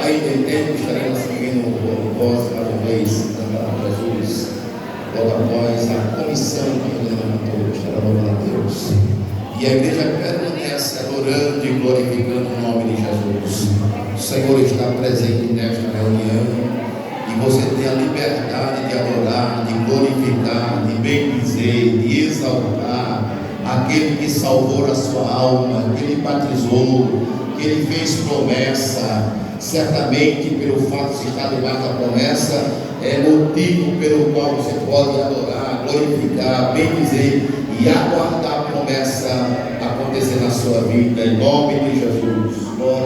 Ainda em tempo estaremos seguindo o voz para o Reis, cantando Jesus, logo após a comissão que ele levantou, estará louvando a Deus. E a igreja permanece adorando e glorificando o nome de Jesus. O Senhor está presente nesta reunião e você tem a liberdade de adorar, de glorificar, de bendizer, de exaltar aquele que salvou a sua alma, que ele batizou, que ele fez promessa. Certamente, pelo fato de estar debaixo da promessa, é motivo pelo qual você pode adorar, glorificar, bendizer e aguardar a promessa acontecer na sua vida, em nome de Jesus. Glória.